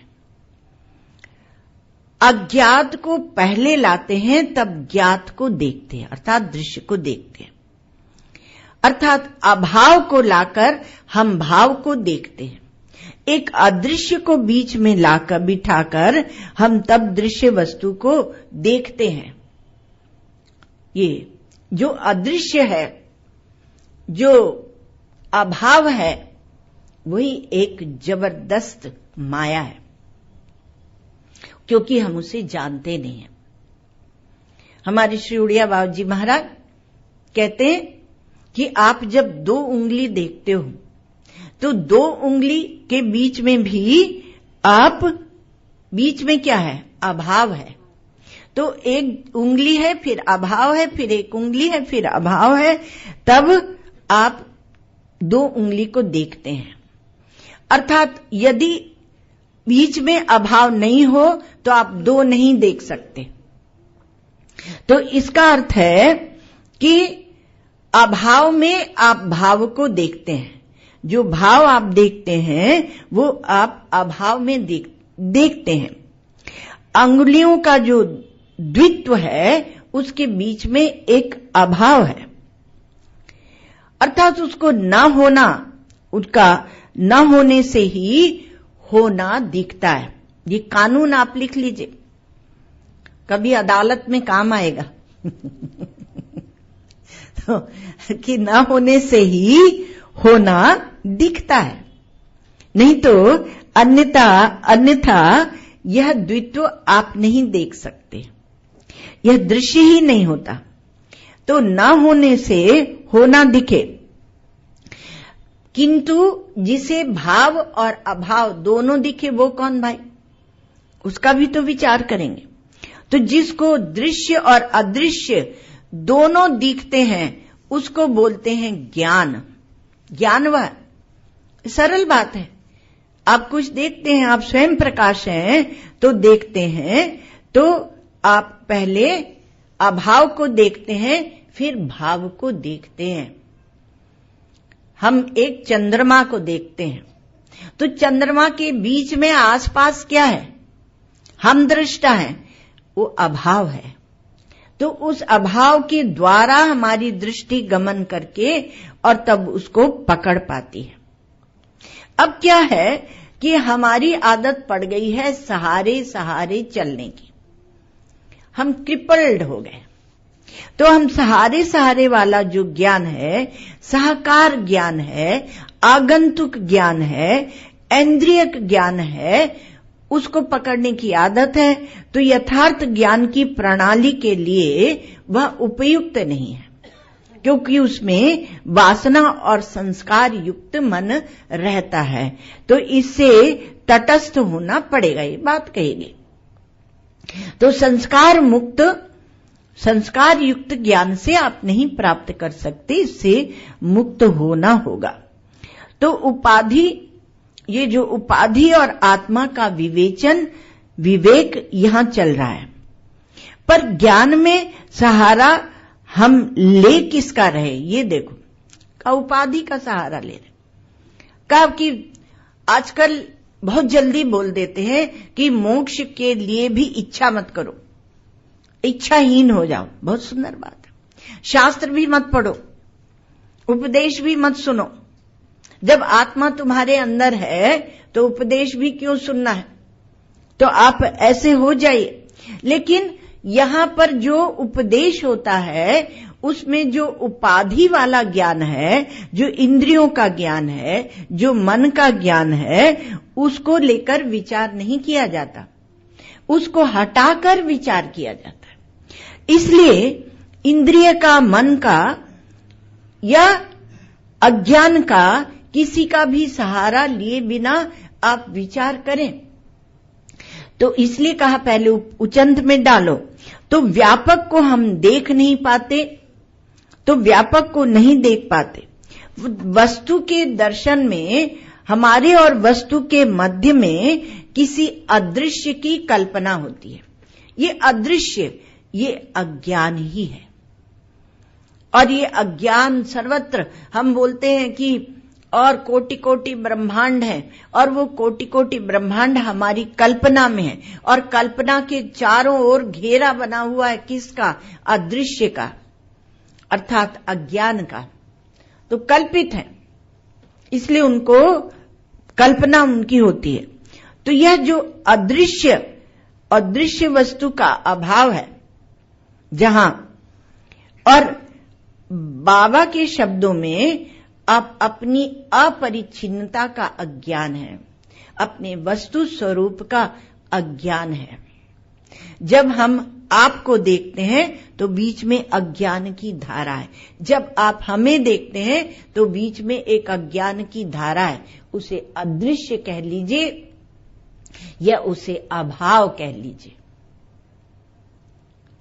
अज्ञात को पहले लाते हैं तब ज्ञात को देखते हैं, अर्थात दृश्य को देखते हैं। अर्थात अभाव को लाकर हम भाव को देखते हैं। एक अदृश्य को बीच में लाकर बिठाकर हम तब दृश्य वस्तु को देखते हैं। ये जो अदृश्य है, जो अभाव है, वही एक जबरदस्त माया है, क्योंकि हम उसे जानते नहीं हैं। हमारे श्री उड़िया बाबू जी महाराज कहते हैं कि आप जब 2 उंगली देखते हो तो 2 उंगली के बीच में भी आप, बीच में क्या है? अभाव है। तो एक उंगली है, फिर अभाव है, फिर एक उंगली है, फिर अभाव है, तब आप 2 उंगली को देखते हैं। अर्थात यदि बीच में अभाव नहीं हो तो आप 2 नहीं देख सकते। तो इसका अर्थ है कि अभाव में आप भाव को देखते हैं। जो भाव आप देखते हैं वो आप अभाव में देखते हैं। अंगुलियों का जो द्वित्व है उसके बीच में एक अभाव है, अर्थात उसको न होना, उसका न होने से ही होना दिखता है। ये कानून आप लिख लीजिए, कभी अदालत में काम आएगा। तो कि न होने से ही होना दिखता है, नहीं तो अन्यथा यह द्वित्व आप नहीं देख सकते, यह दृश्य ही नहीं होता। तो न होने से होना दिखे, किंतु जिसे भाव और अभाव दोनों दिखे वो कौन भाई? उसका भी तो विचार करेंगे। तो जिसको दृश्य और अदृश्य दोनों दिखते हैं उसको बोलते हैं ज्ञान। ज्ञान वह सरल बात है, आप कुछ देखते हैं, आप स्वयं प्रकाश हैं तो देखते हैं, तो आप पहले अभाव को देखते हैं फिर भाव को देखते हैं। हम एक चंद्रमा को देखते हैं तो चंद्रमा के बीच में आसपास क्या है? हम दृष्टा हैं, वो अभाव है। तो उस अभाव के द्वारा हमारी दृष्टि गमन करके और तब उसको पकड़ पाती है। अब क्या है कि हमारी आदत पड़ गई है सहारे सहारे चलने की, हम क्रिपल्ड हो गए। तो हम सहारे सहारे वाला जो ज्ञान है, सहकार ज्ञान है, आगंतुक ज्ञान है, इंद्रियक ज्ञान है, उसको पकड़ने की आदत है। तो यथार्थ ज्ञान की प्रणाली के लिए वह उपयुक्त नहीं है, क्योंकि उसमें वासना और संस्कार युक्त मन रहता है। तो इससे तटस्थ होना पड़ेगा, ये बात कहेगी। तो संस्कार युक्त ज्ञान से आप नहीं प्राप्त कर सकते, इससे मुक्त होना होगा। तो उपाधि, ये जो उपाधि और आत्मा का विवेक यहां चल रहा है। पर ज्ञान में सहारा हम ले किसका रहे, ये देखो। का उपाधि का सहारा ले रहे, का कि आजकल बहुत जल्दी बोल देते हैं कि मोक्ष के लिए भी इच्छा मत करो, इच्छाहीन हो जाओ। बहुत सुंदर बात है। शास्त्र भी मत पढ़ो, उपदेश भी मत सुनो, जब आत्मा तुम्हारे अंदर है तो उपदेश भी क्यों सुनना है? तो आप ऐसे हो जाइए। लेकिन यहां पर जो उपदेश होता है उसमें जो उपाधि वाला ज्ञान है, जो इंद्रियों का ज्ञान है, जो मन का ज्ञान है, उसको लेकर विचार नहीं किया जाता, उसको हटाकर विचार किया जाता है। इसलिए इंद्रिय का, मन का या अज्ञान का किसी का भी सहारा लिए बिना आप विचार करें। तो इसलिए कहा पहले उचंत में डालो। तो व्यापक को हम देख नहीं पाते, तो व्यापक को नहीं देख पाते। वस्तु के दर्शन में हमारे और वस्तु के मध्य में किसी अदृश्य की कल्पना होती है। ये अदृश्य, ये अज्ञान ही है। और ये अज्ञान सर्वत्र, हम बोलते हैं कि और कोटि कोटि ब्रह्मांड है, और वो कोटि कोटि ब्रह्मांड हमारी कल्पना में है, और कल्पना के चारों ओर घेरा बना हुआ है किसका? अदृश्य का, अर्थात अज्ञान का। तो कल्पित है, इसलिए उनको कल्पना उनकी होती है। तो यह जो अदृश्य वस्तु का अभाव है जहां, और बाबा के शब्दों में आप अपनी अपरिच्छिन्नता का अज्ञान है, अपने वस्तु स्वरूप का अज्ञान है। जब हम आपको देखते हैं तो बीच में अज्ञान की धारा है, जब आप हमें देखते हैं तो बीच में एक अज्ञान की धारा है। उसे अदृश्य कह लीजिए या उसे अभाव कह लीजिए।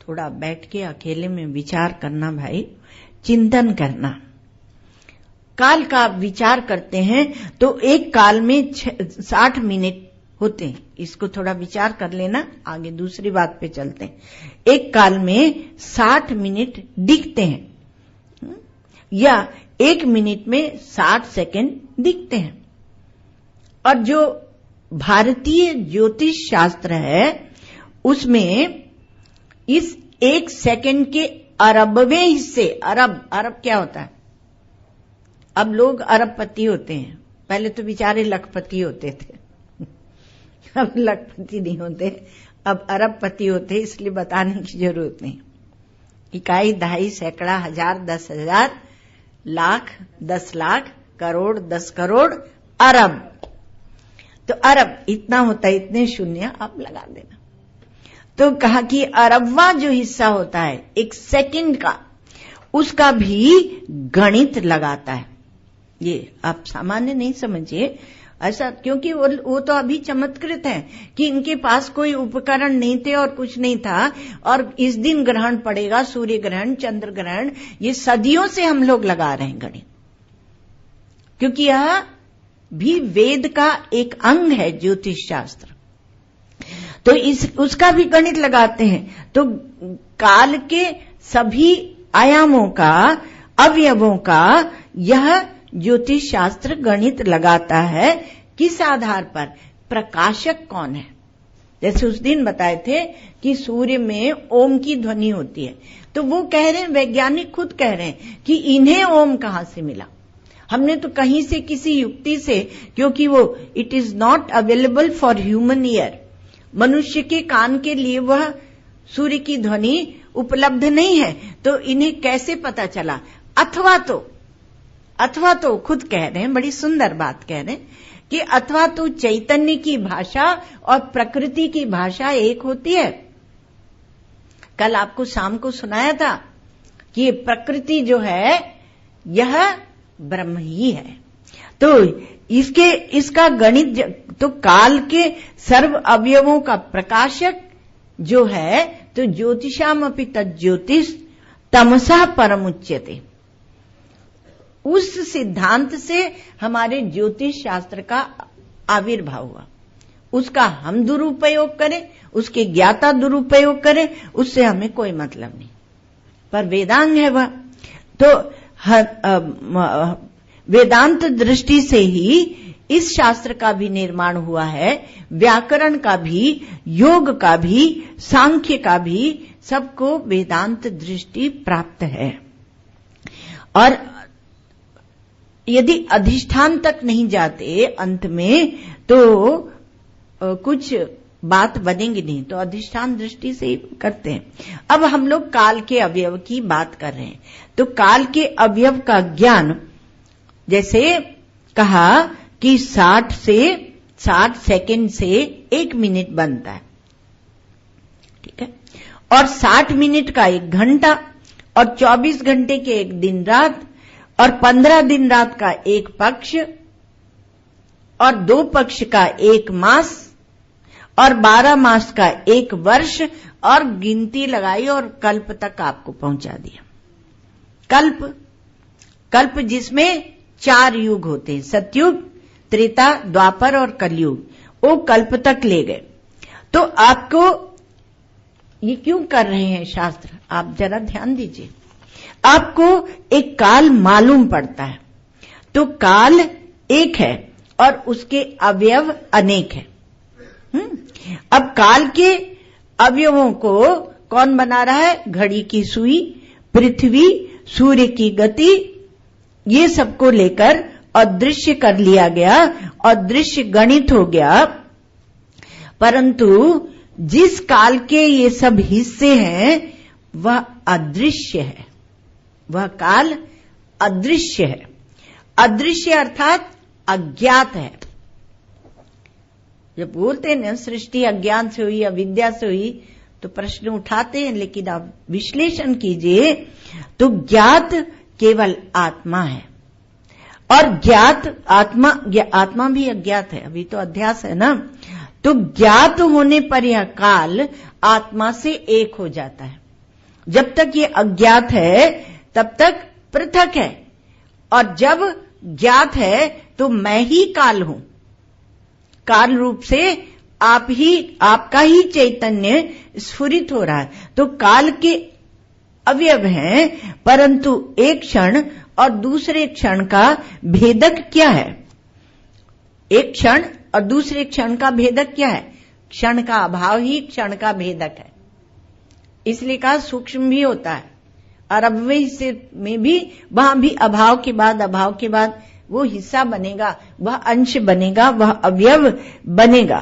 थोड़ा बैठ के अकेले में विचार करना भाई, चिंतन करना। काल का विचार करते हैं तो एक काल में 60 मिनट होते हैं। इसको थोड़ा विचार कर लेना, आगे दूसरी बात पे चलते हैं। एक काल में 60 मिनट दिखते हैं या 1 मिनट में 60 सेकंड दिखते हैं। और जो भारतीय ज्योतिष शास्त्र है उसमें इस 1 सेकंड के अरबवें हिस्से, अरब क्या होता है? अब लोग अरबपति होते हैं, पहले तो बेचारे लखपति होते थे, अब लखपति नहीं होते, अब अरबपति होते, इसलिए बताने की जरूरत नहीं। इकाई, दहाई, सैकड़ा, हजार, 10,000, लाख, 10 लाख, करोड़, 10 करोड़, अरब। तो अरब इतना होता है, इतने शून्य आप लगा देना। तो कहा कि अरबवां जो हिस्सा होता है 1 सेकंड का, उसका भी गणित लगाता है। ये आप सामान्य नहीं समझिए ऐसा, क्योंकि वो तो अभी चमत्कृत है कि इनके पास कोई उपकरण नहीं थे और कुछ नहीं था, और इस दिन ग्रहण पड़ेगा, सूर्य ग्रहण, चंद्र ग्रहण, ये सदियों से हम लोग लगा रहे हैं गणित, क्योंकि यह भी वेद का एक अंग है ज्योतिष शास्त्र। तो उसका भी गणित लगाते हैं। तो काल के सभी आयामों का, अवयवों का यह ज्योतिष शास्त्र गणित लगाता है। किस आधार पर? प्रकाशक कौन है? जैसे उस दिन बताए थे कि सूर्य में ओम की ध्वनि होती है, तो वो कह रहे हैं, वैज्ञानिक खुद कह रहे हैं कि इन्हें ओम कहां से मिला। हमने तो कहीं से किसी युक्ति से, क्योंकि वो it is not available for human ear, मनुष्य के कान के लिए वह सूर्य की ध्वनि उपलब्ध नहीं है, तो इन्हें कैसे पता चला? अथवा तो खुद कह रहे हैं, बड़ी सुंदर बात कह रहे हैं कि अथवा तो चैतन्य की भाषा और प्रकृति की भाषा एक होती है। कल आपको शाम को सुनाया था कि ये प्रकृति जो है यह ब्रह्म ही है। तो इसका गणित, तो काल के सर्व अवयवों का प्रकाशक जो है, तो ज्योतिषामपि तज्ज्योतिष तमसा परमुच्यते, उस सिद्धांत से हमारे ज्योतिष शास्त्र का आविर्भाव हुआ। उसका हम दुरुपयोग करें, उसके ज्ञाता दुरुपयोग करें, उससे हमें कोई मतलब नहीं, पर वेदांग है वह। तो वेदांत दृष्टि से ही इस शास्त्र का भी निर्माण हुआ है, व्याकरण का भी, योग का भी, सांख्य का भी, सबको वेदांत दृष्टि प्राप्त है। और यदि अधिष्ठान तक नहीं जाते अंत में तो कुछ बात बनेगी नहीं, तो अधिष्ठान दृष्टि से ही करते हैं। अब हम लोग काल के अवयव की बात कर रहे हैं, तो काल के अवयव का ज्ञान, जैसे कहा कि 60 सेकंड से 1 मिनट बनता है, ठीक है, और 60 मिनट का 1 घंटा, और 24 घंटे के 1 दिन रात, और 15 दिन रात का 1 पक्ष, और 2 पक्ष का 1 मास, और 12 मास का 1 वर्ष, और गिनती लगाई और कल्प तक आपको पहुंचा दिया। कल्प जिसमें 4 युग होते हैं, सतयुग, त्रेता, द्वापर और कलयुग, वो कल्प तक ले गए। तो आपको ये क्यों कर रहे हैं शास्त्र, आप जरा ध्यान दीजिए। आपको एक काल मालूम पड़ता है, तो काल एक है और उसके अवयव अनेक है। अब काल के अवयवों को कौन बना रहा है? घड़ी की सुई, पृथ्वी, सूर्य की गति, ये सबको लेकर अदृश्य कर लिया गया, अदृश्य गणित हो गया। परंतु जिस काल के ये सब हिस्से हैं वह अदृश्य है, वह काल अदृश्य है। अदृश्य अर्थात अज्ञात है। जब बोलते हैं ना सृष्टि अज्ञान से हुई, अविद्या से हुई, तो प्रश्न उठाते हैं, लेकिन आप विश्लेषण कीजिए तो ज्ञात केवल आत्मा है, और ज्ञात आत्मा भी अज्ञात है, अभी तो अध्यास है ना। तो ज्ञात होने पर यह काल आत्मा से एक हो जाता है। जब तक ये अज्ञात है तब तक पृथक है, और जब ज्ञात है तो मैं ही काल हूं। काल रूप से आपका ही चैतन्य स्फुरित हो रहा है। तो काल के अवयव हैं, परंतु एक क्षण और दूसरे क्षण का भेदक क्या है? एक क्षण और दूसरे क्षण का भेदक क्या है? क्षण का अभाव ही क्षण का भेदक है। इसलिए कहा सूक्ष्म भी होता है, और अब हिस्से में भी, वहां भी अभाव के बाद वो हिस्सा बनेगा, वह अंश बनेगा, वह अवयव बनेगा।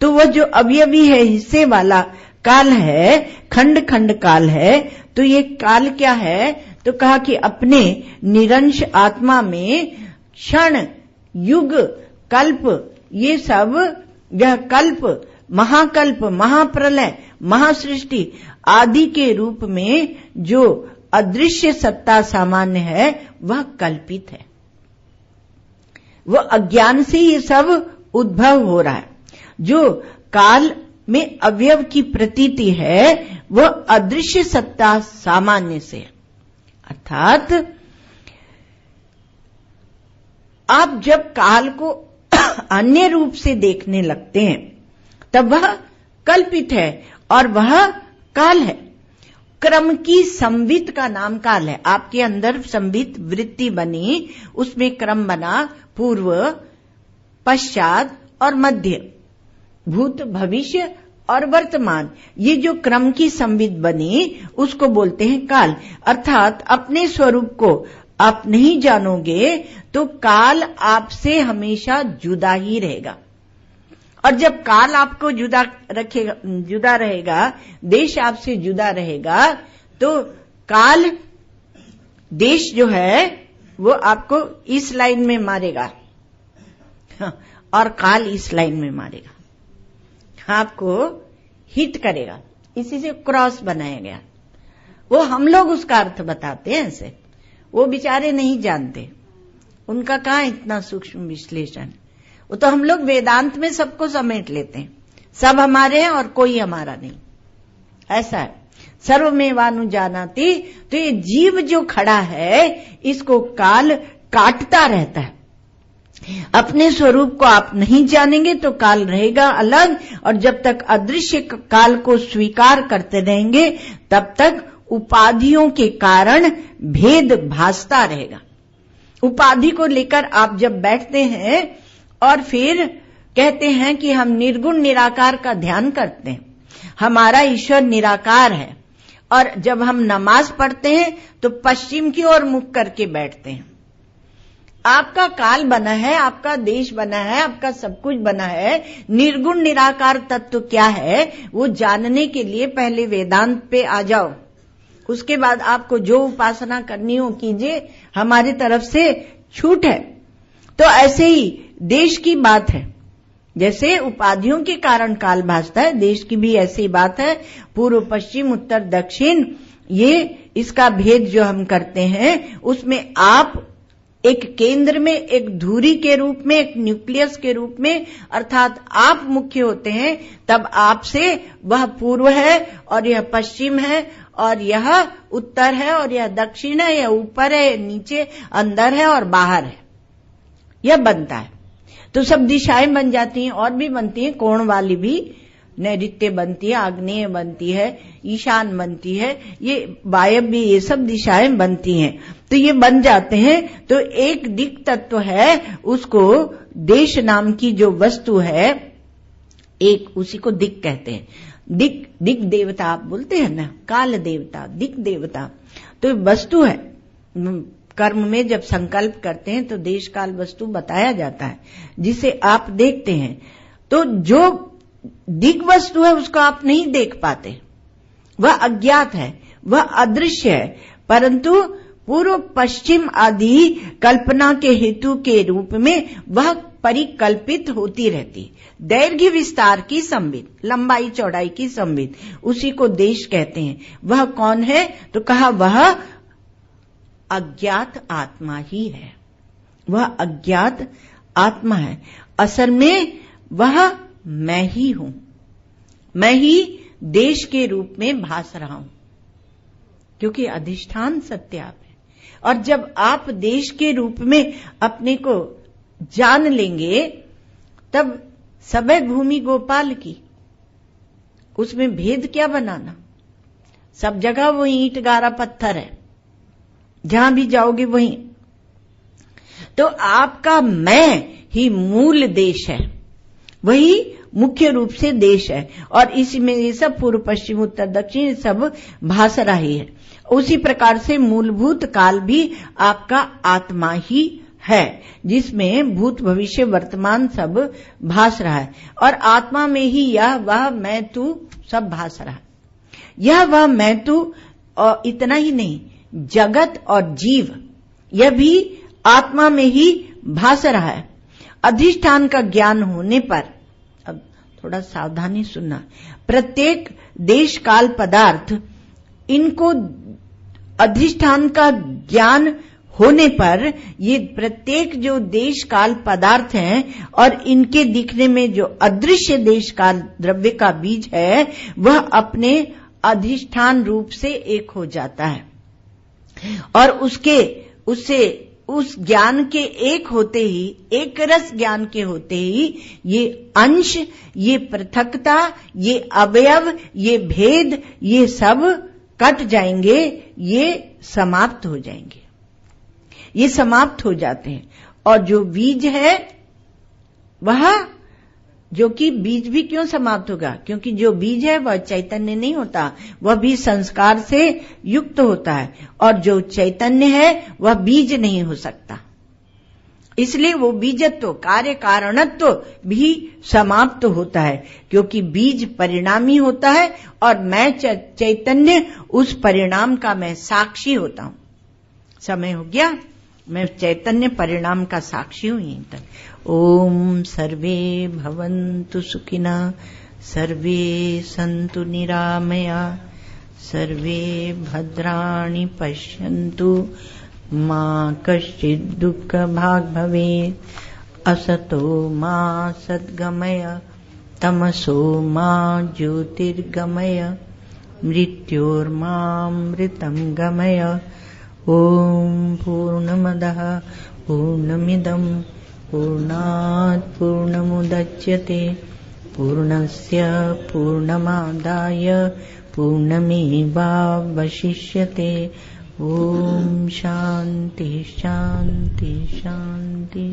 तो वह जो अवयवी है, हिस्से वाला काल है, खंड खंड काल है। तो ये काल क्या है? तो कहा कि अपने निरंश आत्मा में क्षण, युग, कल्प, ये सब, यह कल्प, महाकल्प, महाप्रलय, महासृष्टि आदि के रूप में जो अदृश्य सत्ता सामान्य है वह कल्पित है। वह अज्ञान से ये सब उद्भव हो रहा है। जो काल में अवयव की प्रतीति है वह अदृश्य सत्ता सामान्य से है। अर्थात आप जब काल को अन्य रूप से देखने लगते हैं तब वह कल्पित है और वह काल है। क्रम की संवित का नाम काल है। आपके अंदर संवित वृत्ति बनी, उसमें क्रम बना, पूर्व, पश्चात और मध्य, भूत, भविष्य और वर्तमान। ये जो क्रम की संवित बनी उसको बोलते हैं काल। अर्थात अपने स्वरूप को आप नहीं जानोगे तो काल आपसे हमेशा जुदा ही रहेगा। और जब काल आपको जुदा रहेगा, देश आपसे जुदा रहेगा, तो काल, देश जो है वो आपको इस लाइन में मारेगा और काल इस लाइन में मारेगा, आपको हिट करेगा। इसी से क्रॉस बनाया गया। वो हम लोग उसका अर्थ बताते हैं ऐसे, वो बेचारे नहीं जानते, उनका कहाँ इतना सूक्ष्म विश्लेषण। वो तो हम लोग वेदांत में सबको समेट लेते हैं, सब हमारे हैं और कोई हमारा नहीं, ऐसा है। सर्वमेवानुजानाति। तो ये जीव जो खड़ा है इसको काल काटता रहता है। अपने स्वरूप को आप नहीं जानेंगे तो काल रहेगा अलग, और जब तक अदृश्य काल को स्वीकार करते रहेंगे तब तक उपाधियों के कारण भेद भासता रहेगा। उपाधि को लेकर आप जब बैठते हैं और फिर कहते हैं कि हम निर्गुण निराकार का ध्यान करते हैं, हमारा ईश्वर निराकार है, और जब हम नमाज पढ़ते हैं तो पश्चिम की ओर मुख करके बैठते हैं, आपका काल बना है, आपका देश बना है, आपका सब कुछ बना है। निर्गुण निराकार तत्व क्या है वो जानने के लिए पहले वेदांत पे आ जाओ, उसके बाद आपको जो उपासना करनी हो कीजिए, हमारी तरफ से छूट है। तो ऐसे ही देश की बात है, जैसे उपाधियों के कारण काल भासता है, देश की भी ऐसी बात है। पूर्व पश्चिम उत्तर दक्षिण, ये इसका भेद जो हम करते हैं, उसमें आप एक केंद्र में, एक धुरी के रूप में, एक न्यूक्लियस के रूप में, अर्थात आप मुख्य होते हैं, तब आपसे वह पूर्व है और यह पश्चिम है और यह उत्तर है और यह दक्षिण है, यह ऊपर है, नीचे, अंदर है और बाहर है, यह बनता है। तो सब दिशाएं बन जाती हैं, और भी बनती हैं, कोण वाली भी, नैऋत्य बनती है, आग्नेय बनती है, ईशान बनती है, ये वायव्य, ये सब दिशाएं बनती हैं। तो ये बन जाते हैं। तो एक दिक् तत्व है, उसको देश नाम की जो वस्तु है, एक, उसी को दिक् कहते हैं। दिक् देवता आप बोलते हैं ना, काल देवता, दिक् देवता, तो वस्तु है। कर्म में जब संकल्प करते हैं तो देश काल वस्तु बताया जाता है, जिसे आप देखते हैं। तो जो दिग् वस्तु है उसको आप नहीं देख पाते, वह अज्ञात है, वह अदृश्य है, परंतु पूर्व पश्चिम आदि कल्पना के हेतु के रूप में वह परिकल्पित होती रहती। दैर्घ्य विस्तार की संविद, लंबाई चौड़ाई की संविद, उसी को देश कहते हैं। वह कौन है? तो कहा वह अज्ञात आत्मा ही है, वह अज्ञात आत्मा है। असल में वह मैं ही हूं, मैं ही देश के रूप में भास रहा हूं, क्योंकि अधिष्ठान सत्य आप है। और जब आप देश के रूप में अपने को जान लेंगे, तब सबे भूमि गोपाल की, उसमें भेद क्या बनाना? सब जगह वो ईंट गारा पत्थर है, जहां भी जाओगे वहीं। तो आपका मैं ही मूल देश है, वही मुख्य रूप से देश है। और इसी में ये सब पूर्व पश्चिम उत्तर दक्षिण सब भासरा ही है। उसी प्रकार से मूलभूत काल भी आपका आत्मा ही है, जिसमें भूत भविष्य वर्तमान सब भास रहा है। और आत्मा में ही यह वह मैं तू सब भास रहा है। यह वह मैं तू, और इतना ही नहीं, जगत और जीव, यह भी आत्मा में ही भास रहा है। अधिष्ठान का ज्ञान होने पर, अब थोड़ा सावधानी सुनना, प्रत्येक देश काल पदार्थ, इनको अधिष्ठान का ज्ञान होने पर ये प्रत्येक जो देश काल पदार्थ हैं और इनके दिखने में जो अदृश्य देश काल द्रव्य का बीज है, वह अपने अधिष्ठान रूप से एक हो जाता है। और उस ज्ञान के एक होते ही, एक रस ज्ञान के होते ही, ये अंश, ये पृथकता, ये अवयव, ये भेद, ये सब कट जाएंगे, ये समाप्त हो जाएंगे, ये समाप्त हो जाते हैं। और जो बीज है वह, जो कि बीज भी क्यों समाप्त होगा? क्योंकि जो बीज है वह चैतन्य नहीं होता, वह भी संस्कार से युक्त होता है। और जो चैतन्य है वह बीज नहीं हो सकता, इसलिए वो बीजत्व, कार्य कारणत्व भी समाप्त होता है, क्योंकि बीज परिणामी होता है और मैं चैतन्य उस परिणाम का मैं साक्षी होता हूं। समय हो गया, मैं चैतन्य परिणाम का साक्षी हूं यहीं तक। ओम सर्वे भवन्तु सुखिनः, सर्वे सन्तु निरामया, सर्वे भद्राणि पश्यन्तु, मा कश्चित् दुःखभाग् भवेत्। असतो मा सद्गमय, तमसो मा ज्योतिर्गमय, मृत्योर्मामृतं गमय। ओम पूर्णमदः पूर्णमिदं पूर्णात् पूर्णमुदच्यते, पूर्णस्य पूर्णमादाय पूर्णमेवावशिष्यते। ओम शांति शांति शांति।